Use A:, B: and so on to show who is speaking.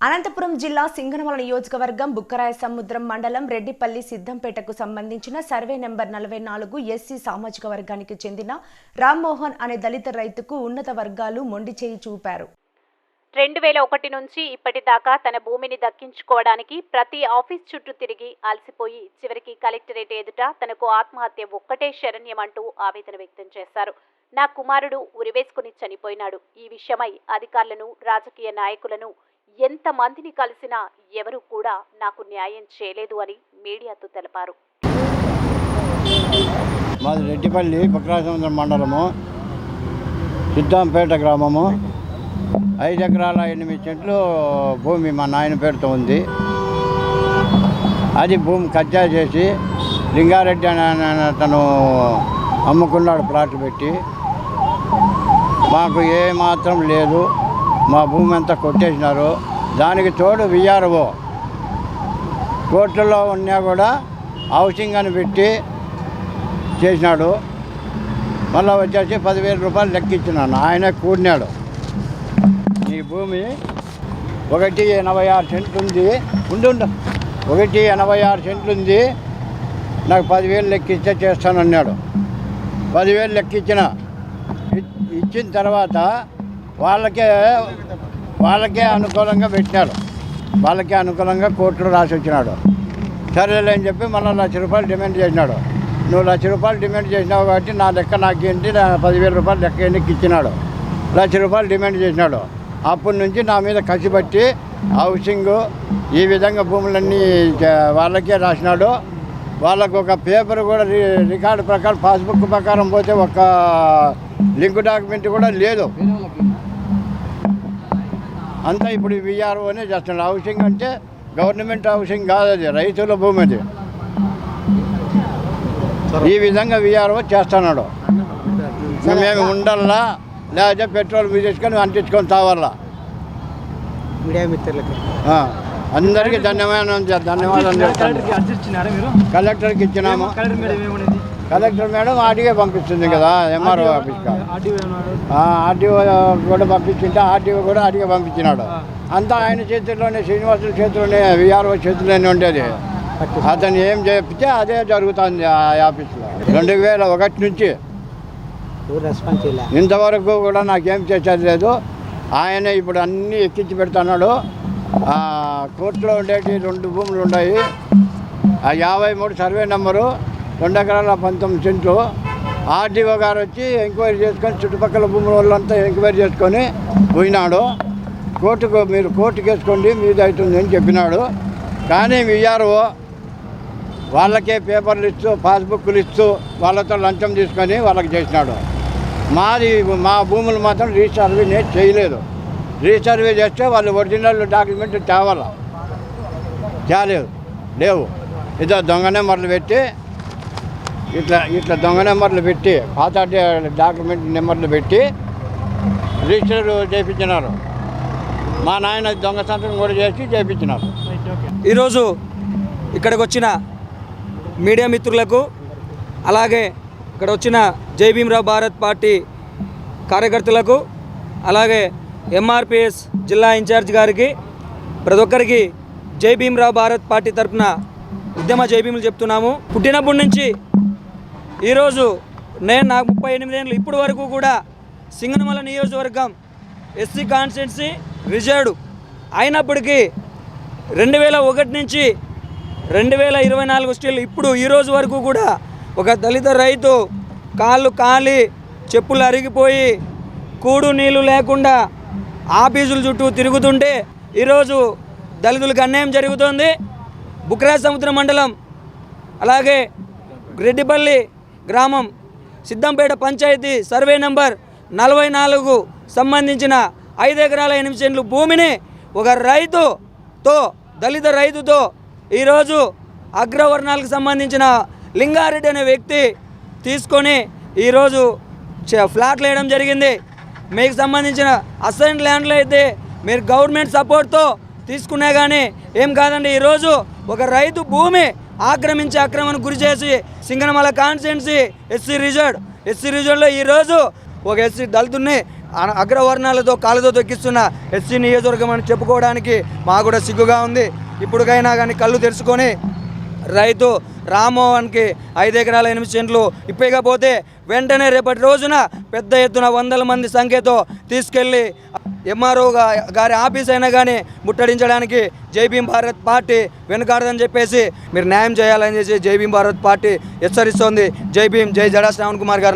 A: అనంతపురం జిల్లా సింగనమల నియోజకవర్గం బుక్కరాయ సముద్రం మండలం రెడ్డిపల్లి సిద్ధంపేటకు సంబంధించిన సర్వే నెంబర్ 44 ఎస్సీ సామాజిక వర్గానికి చెందిన రామ్మోహన్ అనే దళిత రైతుకు ఉన్నత వర్గాలు మొండి చేయి చూపారు.
B: 2001 నుంచి ఇప్పటిదాకా తన భూమిని దక్కించుకోవడానికి ప్రతి ఆఫీస్ చుట్టూ తిరిగి అలసిపోయి చివరికి కలెక్టరేట్ ఎదుట తనకు ఆత్మహత్య ఒక్కటే శరణ్యమంటూ ఆవేదన వ్యక్తం చేశారు. నా కుమారుడు ఉరివేసుకుని చనిపోయినాడు. ఈ విషయమై అధికారులను, రాజకీయ నాయకులను ఎంత మందిని కలిసినా ఎవరు కూడా నాకు న్యాయం చేయలేదు అని మీడియాతో తెలిపారు.
C: మాది రెడ్డిపల్లి బుక్కరాయ సముద్రం మండలము సిద్ధంపేట గ్రామము. 5 ఎకరాల 8 సెంట్లు భూమి మా నాయన పేరుతో ఉంది. అది భూమి కబ్జా చేసి లింగారెడ్డి అనే తను అమ్ముకున్నాడు ప్లాట్లు పెట్టి. మాకు ఏమాత్రం లేదు, మా భూమి అంతా కొట్టేసినారు. దానికి తోడు విఆర్ఓ కోర్టులో ఉన్నా కూడా హౌసింగ్ అని పెట్టి చేసినాడు. మళ్ళీ వచ్చేసి 10,000 రూపాయలు లెక్కించినాను. ఆయన కూడినాడు. ఈ భూమి 186 సెంట్లు ఉంది, 186 సెంట్లు ఉంది, నాకు 10,000 లెక్కిస్తే చేస్తానన్నాడు. 10,000 లెక్కించిన ఇచ్చిన తర్వాత వాళ్ళకే అనుకూలంగా పెట్టినాడు. వాళ్ళకే అనుకూలంగా కోర్టులో రాసి వచ్చినాడు. సరేలే అని చెప్పి మళ్ళీ 1,00,000 రూపాయలు డిమాండ్ చేసినాడు. నువ్వు 1,00,000 రూపాయలు డిమాండ్ చేసినావు కాబట్టి నా లెక్క నాకేంటి 10,000 రూపాయలు లెక్క ఎన్నికి ఇచ్చినాడు. 1,00,000 రూపాయలు డిమాండ్ చేసినాడు. అప్పటి నుంచి నా మీద కసిపట్టి హౌసింగ్ ఈ విధంగా భూములన్నీ వాళ్ళకే రాసినాడు. వాళ్ళకు ఒక పేపర్ కూడా రికార్డు ప్రకారం పాస్బుక్ ప్రకారం పోతే ఒక లింక్ డాక్యుమెంట్ కూడా లేదు. అంతా ఇప్పుడు విఆర్ఓనే చేస్తున్నాడు. హౌసింగ్ అంటే గవర్నమెంట్ హౌసింగ్ కాదు, అది రైతుల భూమి. అది ఈ విధంగా విఆర్ఓ చేస్తున్నాడు. మేము ఉండల్లా, లేకపోతే పెట్రోల్ తీసుకొని అంటించుకొని తావాలా.
D: మీడియా మిత్రులకి
C: అందరికీ ధన్యవాదాలు కలెక్టర్కి ఇచ్చినాము. కలెక్టర్ మేడం ఆర్టీఓ పంపిస్తుంది కదా, ఎంఆర్ఓ ఆఫీస్కి. ఆర్టీఓ కూడా పంపించింటే ఆర్టీఓ కూడా ఆర్టీఓ పంపించినాడు. అంతా ఆయన చేతుల్లోనే, శ్రీనివాసుల చేతుల్లోనే, విఆర్ఓ చేతుల్లోనే ఉండేది. అతను ఏం చెప్తే అదే జరుగుతుంది ఆ ఆఫీస్లో. 2001 నుంచి ఇంతవరకు కూడా నాకేం చేసేది లేదు. ఆయనే ఇప్పుడు అన్నీ ఎక్కించి పెడుతున్నాడు. కోర్టులో ఉండేవి 2 భూములు ఉన్నాయి. 53 సర్వే నెంబరు, 2 ఎకరాల 19 సెంట్లు. ఆర్టీఓ గారు వచ్చి ఎంక్వైరీ చేసుకొని చుట్టుపక్కల భూముల వాళ్ళంతా ఎంక్వైరీ చేసుకొని పోయినాడు. మీరు కోర్టుకు వేసుకోండి, మీది అవుతుంది అని చెప్పినాడు. కానీ విఆర్ఓ వాళ్ళకే పేపర్లు ఇస్తూ, పాస్బుక్లు ఇస్తూ వాళ్ళతో లంచం తీసుకొని వాళ్ళకి చేసినాడు. మా భూములు మాత్రం రీసర్వే చేయలేదు. రీసర్వే చేస్తే వాళ్ళు ఒరిజినల్ డాక్యుమెంట్ తేలేదు, లేవు. ఇదో దొంగ నెంబర్లు పెట్టి ఇట్లా దొంగ నెంబర్లు పెట్టి, పాత డాక్యుమెంట్ నెంబర్లు పెట్టి రిజిస్టర్ చేయించినారు. మా నాయన దొంగ సంతకం కూడా చేసి చేయించినారు.
D: ఈరోజు ఇక్కడికి వచ్చిన మీడియా మిత్రులకు, అలాగే ఇక్కడ వచ్చిన జై భీమ్రావ్ భారత్ పార్టీ కార్యకర్తలకు, అలాగే ఎంఆర్పిఎస్ జిల్లా ఇన్ఛార్జ్ గారికి, ప్రతి ఒక్కరికి జై భీమ్రావ్ భారత్ పార్టీ తరఫున ఉద్యమ జై భీములు చెప్తున్నాము. పుట్టినప్పటి నుంచి ఈరోజు నాకు 38 ఏళ్ళు, ఇప్పటి వరకు కూడా సింగనమల నియోజకవర్గం ఎస్సీ కాన్స్టిట్యున్సీ రిజర్వ్డ్ అయినప్పటికీ 2001 నుంచి 2024 స్టిల్ ఇప్పుడు ఈరోజు వరకు కూడా ఒక దళిత రైతు కాళ్ళు కాలి, చెప్పులు అరిగిపోయి, కూడు నీళ్ళు లేకుండా ఆఫీసుల చుట్టూ తిరుగుతుంటే ఈరోజు దళితులకు అన్యాయం జరుగుతోంది. బుక్కరాయ సముద్రం మండలం, అలాగే రెడ్డిపల్లి గ్రామం, సిద్ధంపేట పంచాయతీ సర్వే నెంబర్ 44 సంబంధించిన 5 ఎకరాల 8 సెంట్లు భూమిని ఒక రైతుతో, దళిత రైతుతో ఈరోజు అగ్రవర్ణాలకు సంబంధించిన లింగారెడ్డి అనే వ్యక్తి తీసుకొని ఈరోజు ఫ్లాట్లు వేయడం జరిగింది. మీకు సంబంధించిన అసైన్ ల్యాండ్లు అయితే మీరు గవర్నమెంట్ సపోర్ట్తో తీసుకునే కానీ ఏం కాదండి. ఈరోజు ఒక రైతు భూమి ఆక్రమించి అక్రమానికి గురి చేసి సింగనమల కాన్స్టిట్యున్సీ ఎస్సీ రిజర్వ్లో ఈరోజు ఒక ఎస్సీ దళితుడిని అగ్రవర్ణాలతో కాళ్ళతో తొక్కిస్తున్న ఎస్సీ నియోజకవర్గం అని చెప్పుకోవడానికి మాకు కూడా సిగ్గుగా ఉంది. ఇప్పుడుకైనా కానీ కళ్ళు తెరుచుకొని రైతు రామ్మోహన్కి 5 ఎకరాల 8 సెంట్లు ఇప్పకపోతే వెంటనే రేపటి రోజున పెద్ద ఎత్తున 100 మంది సంఖ్యతో తీసుకెళ్ళి ఎంఆర్ఓ గారి ఆఫీస్ అయినా కానీ ముట్టడించడానికి జై భీమ్ భారత్ పార్టీ వెనుకాడదని చెప్పేసి మీరు న్యాయం చేయాలని చెప్పి జై భీమ్ భారత్ పార్టీ హెచ్చరిస్తోంది. జై భీమ్, జై జడా శ్రావణ్ కుమార్ గారు.